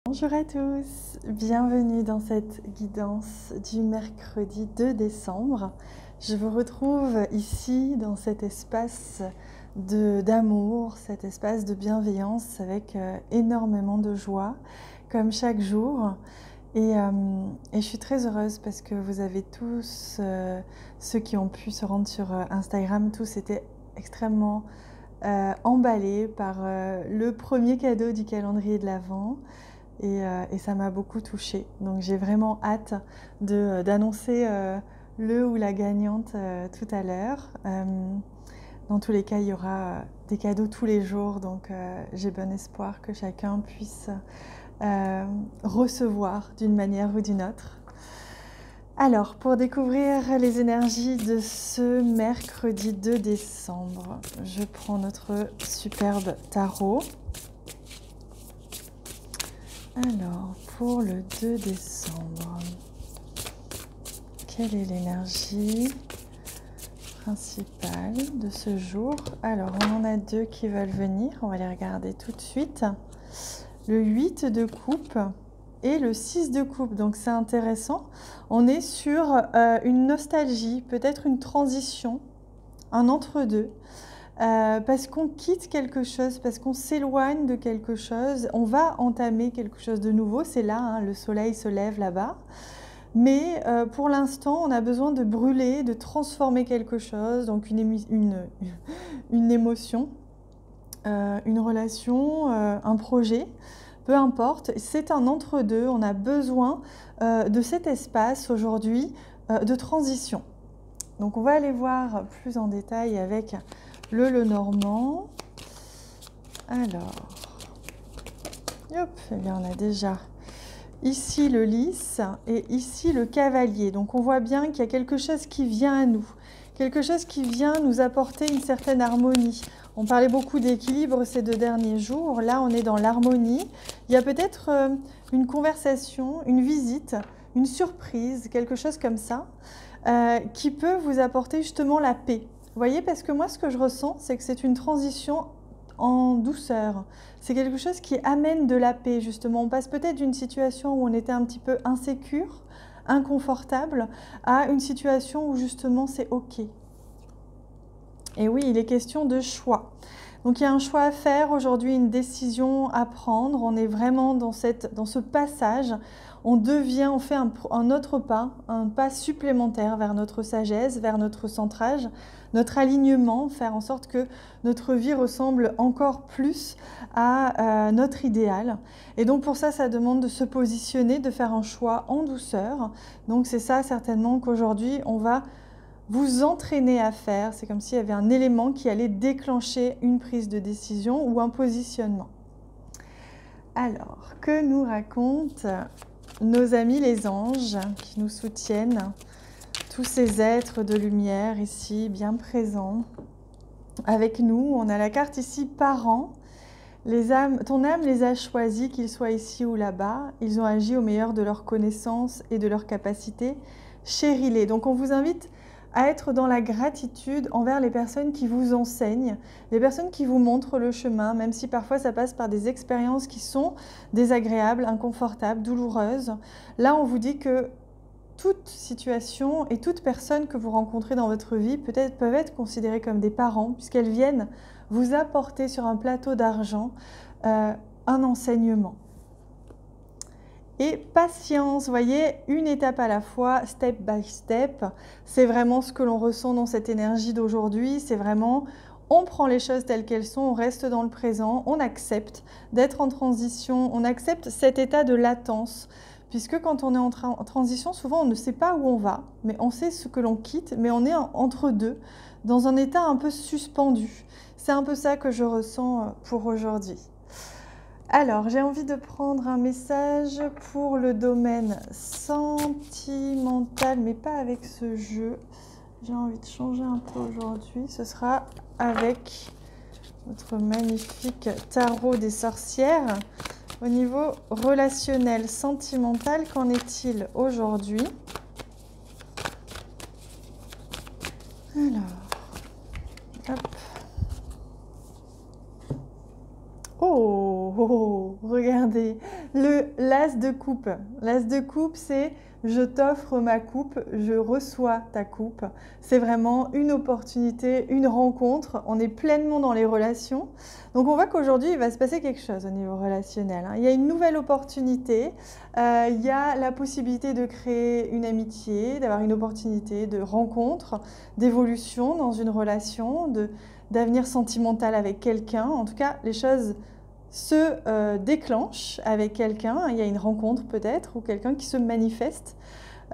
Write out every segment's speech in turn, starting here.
Bonjour à tous, bienvenue dans cette guidance du mercredi 2 décembre. Je vous retrouve ici dans cet espace d'amour, cet espace de bienveillance avec énormément de joie, comme chaque jour. Et je suis très heureuse parce que vous avez tous, ceux qui ont pu se rendre sur Instagram, tous étaient extrêmement emballés par le premier cadeau du calendrier de l'Avent. Et ça m'a beaucoup touchée. Donc j'ai vraiment hâte d'annoncer le ou la gagnante tout à l'heure. Dans tous les cas, il y aura des cadeaux tous les jours. Donc j'ai bon espoir que chacun puisse recevoir d'une manière ou d'une autre. Alors, pour découvrir les énergies de ce mercredi 2 décembre, je prends notre superbe tarot. Alors, pour le 2 décembre, quelle est l'énergie principale de ce jour? Alors, on en a deux qui veulent venir, on va les regarder tout de suite. Le 8 de coupe et le 6 de coupe, donc c'est intéressant. On est sur une nostalgie, peut-être une transition, un entre-deux. Parce qu'on quitte quelque chose, parce qu'on s'éloigne de quelque chose, on va entamer quelque chose de nouveau, c'est là, hein, le soleil se lève là-bas. Mais pour l'instant, on a besoin de brûler, de transformer quelque chose, donc une émotion, une relation, un projet, peu importe, c'est un entre-deux, on a besoin de cet espace aujourd'hui de transition. Donc on va aller voir plus en détail avec le Lenormand. Alors, hop, eh bien on a déjà ici le lys et ici le cavalier. Donc on voit bien qu'il y a quelque chose qui vient à nous, quelque chose qui vient nous apporter une certaine harmonie. On parlait beaucoup d'équilibre ces 2 derniers jours. Là, on est dans l'harmonie. Il y a peut-être une conversation, une visite, une surprise, quelque chose comme ça, qui peut vous apporter justement la paix. Vous voyez, parce que moi, ce que je ressens, c'est que c'est une transition en douceur. C'est quelque chose qui amène de la paix, justement. On passe peut-être d'une situation où on était un petit peu insécure, inconfortable, à une situation où justement c'est OK. Et oui, il est question de choix. Donc il y a un choix à faire aujourd'hui, une décision à prendre. On est vraiment dans ce passage. On fait un autre pas, un pas supplémentaire vers notre sagesse, vers notre centrage, notre alignement, faire en sorte que notre vie ressemble encore plus à notre idéal. Et donc pour ça, ça demande de se positionner, de faire un choix en douceur. Donc c'est ça certainement qu'aujourd'hui, on va vous entraîner à faire. C'est comme s'il y avait un élément qui allait déclencher une prise de décision ou un positionnement. Alors, que nous racontent nos amis les anges qui nous soutiennent, tous ces êtres de lumière ici, bien présents avec nous? On a la carte ici, parents. Ton âme les a choisis, qu'ils soient ici ou là-bas. Ils ont agi au meilleur de leurs connaissances et de leurs capacités. Chéris-les. Donc on vous invite à être dans la gratitude envers les personnes qui vous enseignent, les personnes qui vous montrent le chemin, même si parfois ça passe par des expériences qui sont désagréables, inconfortables, douloureuses. Là, on vous dit que toute situation et toute personne que vous rencontrez dans votre vie peuvent être considérées comme des parents, puisqu'elles viennent vous apporter sur un plateau d'argent un enseignement. Et patience, vous voyez, une étape à la fois, step by step, c'est vraiment ce que l'on ressent dans cette énergie d'aujourd'hui, c'est vraiment, on prend les choses telles qu'elles sont, on reste dans le présent, on accepte d'être en transition, on accepte cet état de latence, puisque quand on est en transition, souvent on ne sait pas où on va, mais on sait ce que l'on quitte, mais on est entre deux, dans un état un peu suspendu. C'est un peu ça que je ressens pour aujourd'hui. Alors, j'ai envie de prendre un message pour le domaine sentimental, mais pas avec ce jeu. J'ai envie de changer un peu aujourd'hui. Ce sera avec notre magnifique tarot des sorcières. Au niveau relationnel, sentimental, qu'en est-il aujourd'hui? Alors, hop. Oh, regardez, Le l'as de coupe. L'as de coupe, c'est je t'offre ma coupe, je reçois ta coupe. C'est vraiment une opportunité, une rencontre. On est pleinement dans les relations. Donc on voit qu'aujourd'hui, il va se passer quelque chose au niveau relationnel, hein. Il y a une nouvelle opportunité. Il y a la possibilité de créer une amitié, d'avoir une opportunité de rencontre, d'évolution dans une relation, d'avenir sentimental avec quelqu'un. En tout cas, les choses se déclenche avec quelqu'un, il y a une rencontre peut-être, ou quelqu'un qui se manifeste,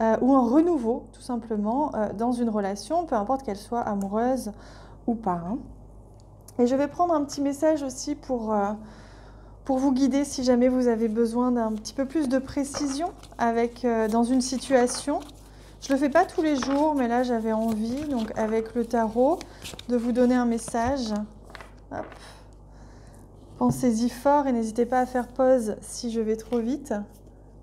ou un renouveau tout simplement dans une relation, peu importe qu'elle soit amoureuse ou pas, hein. Et je vais prendre un petit message aussi pour vous guider si jamais vous avez besoin d'un petit peu plus de précision dans une situation. Je ne le fais pas tous les jours, mais là j'avais envie, donc avec le tarot, de vous donner un message. Hop. Pensez-y fort et n'hésitez pas à faire pause si je vais trop vite.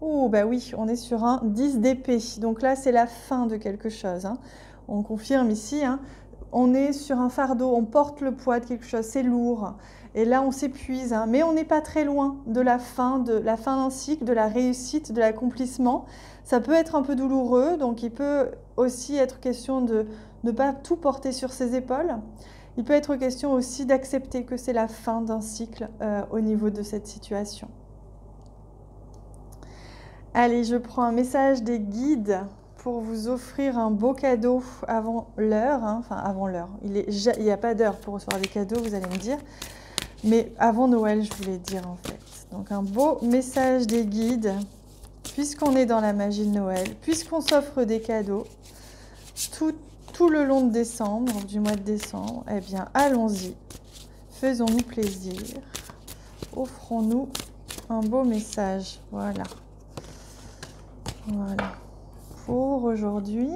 Oh, bah oui, on est sur un 10 d'épée. Donc là, c'est la fin de quelque chose, hein. On confirme ici, hein. On est sur un fardeau, on porte le poids de quelque chose, c'est lourd. Et là, on s'épuise, hein. Mais on n'est pas très loin de la fin d'un cycle, de la réussite, de l'accomplissement. Ça peut être un peu douloureux, donc il peut aussi être question de ne pas tout porter sur ses épaules. Il peut être question aussi d'accepter que c'est la fin d'un cycle au niveau de cette situation. Allez, je prends un message des guides pour vous offrir un beau cadeau avant l'heure, hein. Enfin avant l'heure. Il n'y a pas d'heure pour recevoir des cadeaux, vous allez me dire. Mais avant Noël, je voulais dire en fait. Donc un beau message des guides, puisqu'on est dans la magie de Noël, puisqu'on s'offre des cadeaux, tout le long de décembre, du mois de décembre, eh bien, allons-y. Faisons-nous plaisir. Offrons-nous un beau message. Voilà. Voilà. Pour aujourd'hui,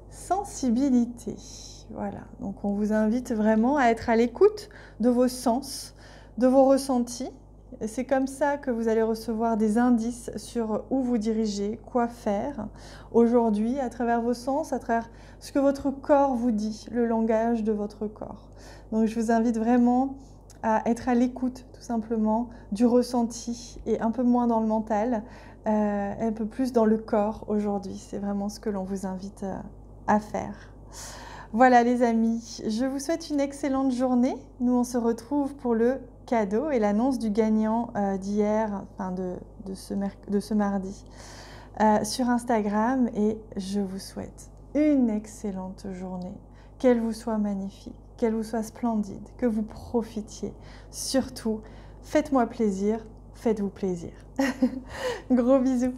sensibilité. Voilà. Donc, on vous invite vraiment à être à l'écoute de vos sens, de vos ressentis. C'est comme ça que vous allez recevoir des indices sur où vous dirigez, quoi faire aujourd'hui à travers vos sens, à travers ce que votre corps vous dit, le langage de votre corps. Donc je vous invite vraiment à être à l'écoute tout simplement du ressenti et un peu moins dans le mental, un peu plus dans le corps aujourd'hui. C'est vraiment ce que l'on vous invite à faire. Voilà les amis, je vous souhaite une excellente journée. Nous on se retrouve pour le cadeau et l'annonce du gagnant d'hier, enfin de ce mardi, sur Instagram. Et je vous souhaite une excellente journée, qu'elle vous soit magnifique, qu'elle vous soit splendide, que vous profitiez. Surtout, faites-moi plaisir, faites-vous plaisir. Gros bisous.